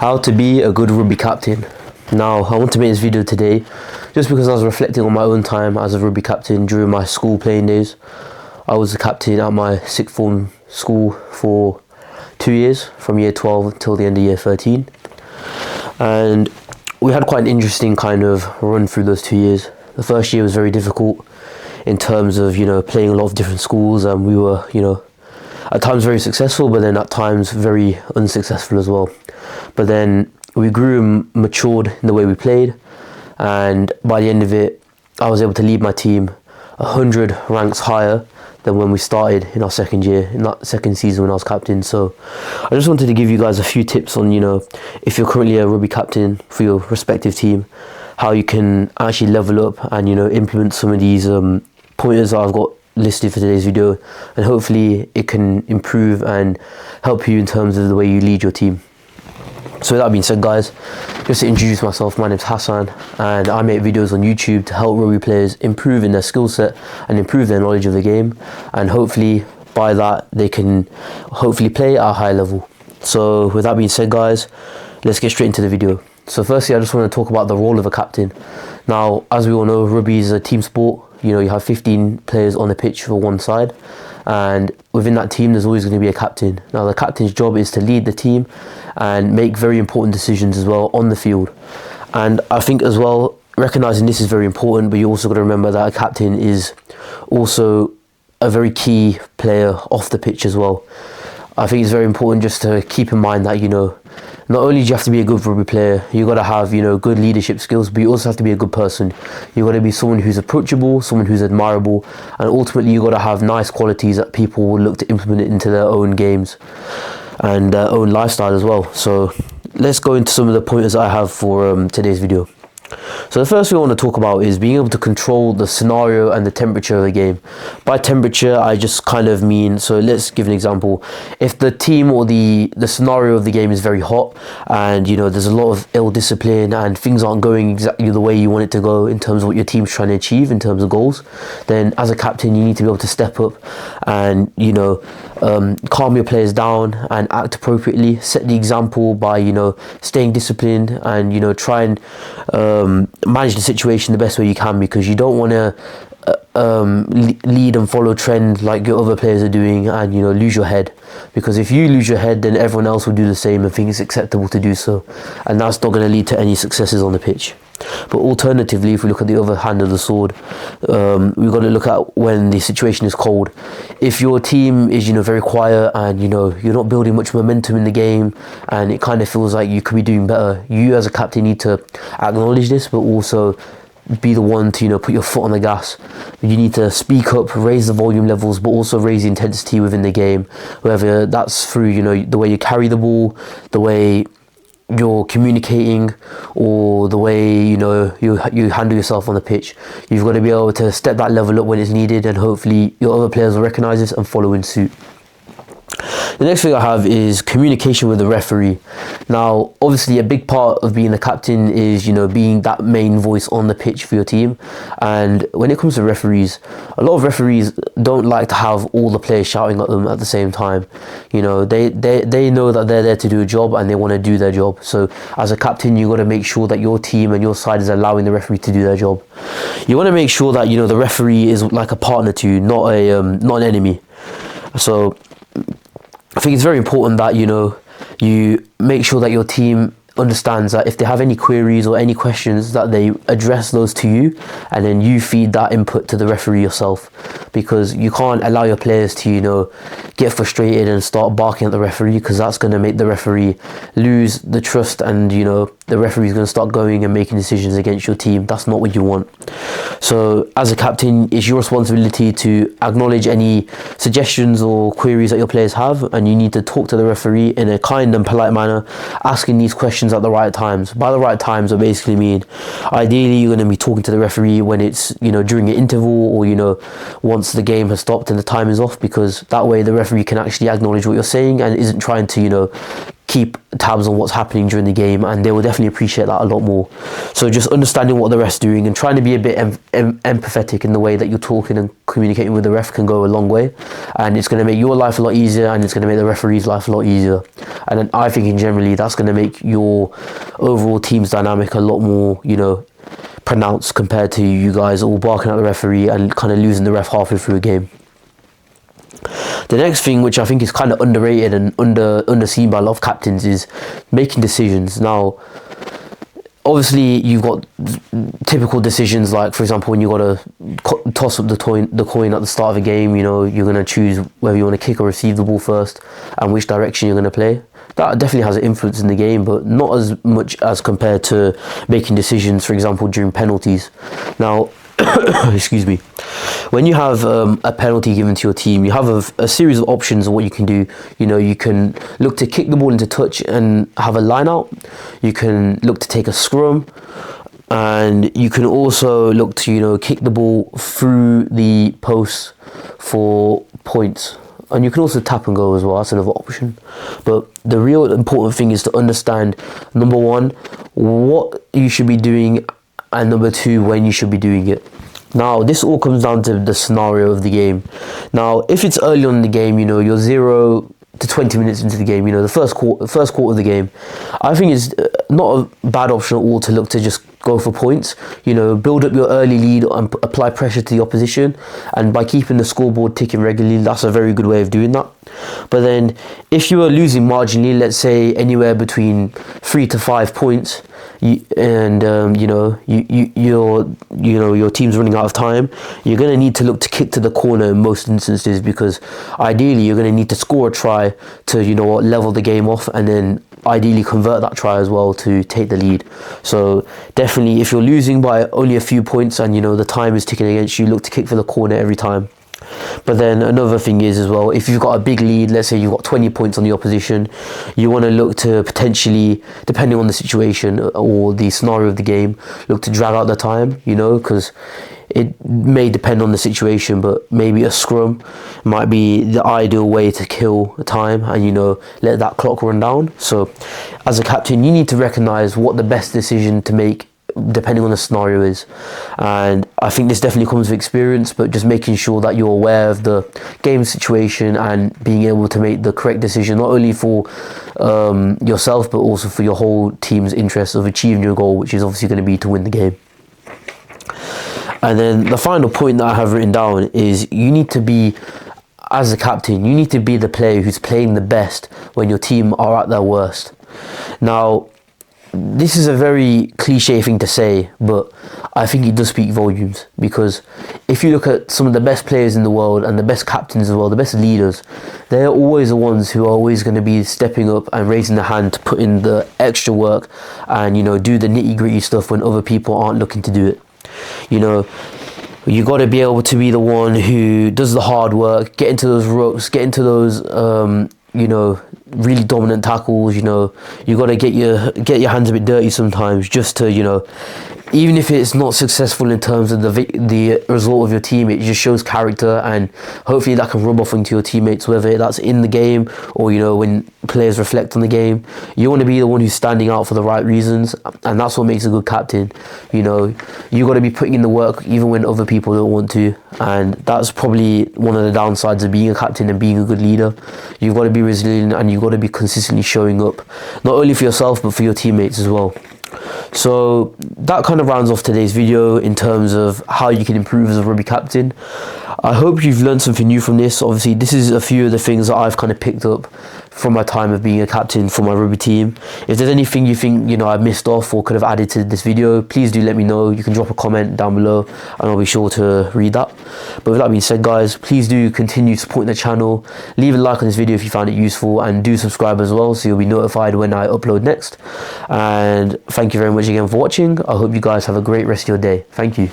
How to be a good rugby captain. Now, I want to make this video today just because I was reflecting on my own time as a rugby captain during my school playing days. I was a captain at my sixth form school for 2 years, from year 12 until the end of year 13. And we had quite an interesting kind of run through those 2 years. The first year was very difficult in terms of, playing a lot of different schools, and we were, at times very successful, but then at times very unsuccessful as well. But then we grew and matured in the way we played, and by the end of it, I was able to lead my team 100 ranks higher than when we started in our second year, in that second season when I was captain. So I just wanted to give you guys a few tips on, if you're currently a rugby captain for your respective team, how you can actually level up and, implement some of these pointers that I've got listed for today's video, and hopefully it can improve and help you in terms of the way you lead your team. So with that being said, guys, just to introduce myself, my name's Hassan, and I make videos on YouTube to help rugby players improve in their skill set and improve their knowledge of the game, and hopefully by that they can hopefully play at a high level. So with that being said, guys, let's get straight into the video. So firstly, I just want to talk about the role of a captain. Now, as we all know, rugby is a team sport. You have 15 players on the pitch for one side, and within that team there's always going to be a captain. Now, the captain's job is to lead the team and make very important decisions as well on the field. And I think as well, recognizing this is very important, but you also got to remember that a captain is also a very key player off the pitch as well. I think it's very important just to keep in mind that, not only do you have to be a good rugby player, you got to have, good leadership skills, but you also have to be a good person. You got to be someone who's approachable, someone who's admirable, and ultimately you got to have nice qualities that people will look to implement into their own games and their own lifestyle as well. So let's go into some of the pointers I have for today's video. So the first thing I want to talk about is being able to control the scenario and the temperature of the game. By temperature, I just kind of mean, so let's give an example. If the team or the scenario of the game is very hot, and there's a lot of ill discipline and things aren't going exactly the way you want it to go in terms of what your team's trying to achieve in terms of goals, then as a captain you need to be able to step up and calm your players down and act appropriately. Set the example by staying disciplined and try and manage the situation the best way you can, because you don't want to lead and follow trend like your other players are doing and lose your head, because if you lose your head then everyone else will do the same and think it's acceptable to do so, and that's not going to lead to any successes on the pitch. But alternatively, if we look at the other hand of the sword, we've got to look at when the situation is cold. If your team is very quiet and you're not building much momentum in the game and it kind of feels like you could be doing better, you as a captain need to acknowledge this, but also be the one to put your foot on the gas. You need to speak up, raise the volume levels, but also raise the intensity within the game, whether that's through the way you carry the ball, the way you're communicating, or the way you handle yourself on the pitch. You've got to be able to step that level up when it's needed, and hopefully your other players will recognize this and follow in suit. The next thing I have is communication with the referee. Now, obviously a big part of being a captain is, being that main voice on the pitch for your team. And when it comes to referees, a lot of referees don't like to have all the players shouting at them at the same time. They know that they're there to do a job and they want to do their job. So as a captain, you got to make sure that your team and your side is allowing the referee to do their job. You want to make sure that, the referee is like a partner to you, not an enemy. So I think it's very important that you make sure that your team understands that if they have any queries or any questions, that they address those to you, and then you feed that input to the referee yourself, because you can't allow your players to get frustrated and start barking at the referee, because that's going to make the referee lose the trust, and the referee's going to start going and making decisions against your team. That's not what you want. So as a captain, it's your responsibility to acknowledge any suggestions or queries that your players have, and you need to talk to the referee in a kind and polite manner, asking these questions at the right times. By the right times, I basically mean ideally you're going to be talking to the referee when it's during an interval, or once the game has stopped and the time is off, because that way the referee can actually acknowledge what you're saying and isn't trying to keep tabs on what's happening during the game, and they will definitely appreciate that a lot more. So just understanding what the ref's doing and trying to be a bit empathetic in the way that you're talking and communicating with the ref can go a long way, and it's going to make your life a lot easier, and it's going to make the referee's life a lot easier. And then I think in generally that's going to make your overall team's dynamic a lot more, you know, pronounced compared to you guys all barking at the referee and kind of losing the ref halfway through a game. The next thing, which I think is kind of underrated and underseen by a lot of captains, is making decisions. Now, obviously, you've got typical decisions like, for example, when you got to toss up the coin at the start of a game. You know, you're going to choose whether you want to kick or receive the ball first, and which direction you're going to play. That definitely has an influence in the game, but not as much as compared to making decisions, for example, during penalties. Now, excuse me. When you have a penalty given to your team, you have a series of options of what you can do. You know, you can look to kick the ball into touch and have a line out. You can look to take a scrum, and you can also look to, you know, kick the ball through the posts for points. And you can also tap and go as well. That's another option. But the real important thing is to understand, number one, what you should be doing, and number two, when you should be doing it. Now, this all comes down to the scenario of the game. Now, if it's early on in the game, you know, you're 0 to 20 minutes into the game, you know, the first quarter of the game, I think it's not a bad option at all to look to just go for points. You know, build up your early lead and apply pressure to the opposition, and by keeping the scoreboard ticking regularly, that's a very good way of doing that. But then if you are losing marginally, let's say anywhere between 3 to 5 points, your team's running out of time, you're going to need to look to kick to the corner in most instances, because ideally you're going to need to score a try to, you know what, level the game off, and then ideally convert that try as well to take the lead. So definitely, if you're losing by only a few points and, you know, the time is ticking against you, look to kick for the corner every time. But then another thing is as well, if you've got a big lead, let's say you've got 20 points on the opposition, you want to look to potentially, depending on the situation or the scenario of the game, look to drag out the time, you know, because it may depend on the situation, but maybe a scrum might be the ideal way to kill time and, you know, let that clock run down. So as a captain, you need to recognize what the best decision to make depending on the scenario is, and I think this definitely comes with experience, but just making sure that you're aware of the game situation and being able to make the correct decision, not only for yourself but also for your whole team's interest of achieving your goal, which is obviously going to be to win the game. And then the final point that I have written down is, you need to be, as a captain, you need to be the player who's playing the best when your team are at their worst. Now, this is a very cliche thing to say, but I think it does speak volumes, because if you look at some of the best players in the world and the best captains as well, the best leaders, they're always the ones who are always going to be stepping up and raising their hand to put in the extra work and, you know, do the nitty-gritty stuff when other people aren't looking to do it. You know, you got to be able to be the one who does the hard work, get into those ropes, get into those you know, really dominant tackles. You know, you got to get your hands a bit dirty sometimes, just to, you know, even if it's not successful in terms of the result of your team, it just shows character, and hopefully that can rub off into your teammates, whether that's in the game or, you know, when players reflect on the game. You want to be the one who's standing out for the right reasons, and that's what makes a good captain. You know, you got to be putting in the work even when other people don't want to, and that's probably one of the downsides of being a captain and being a good leader. You've got to be resilient, and you've got to be consistently showing up, not only for yourself but for your teammates as well. So that kind of rounds off today's video in terms of how you can improve as a rugby captain. I hope you've learned something new from this. Obviously, this is a few of the things that I've kind of picked up from my time of being a captain for my rugby team. If there's anything you think, you know, I missed off or could have added to this video, please do let me know. You can drop a comment down below and I'll be sure to read that. But with that being said, guys, please do continue supporting the channel. Leave a like on this video if you found it useful, and do subscribe as well so you'll be notified when I upload next. And thank you very much again for watching. I hope you guys have a great rest of your day. Thank you.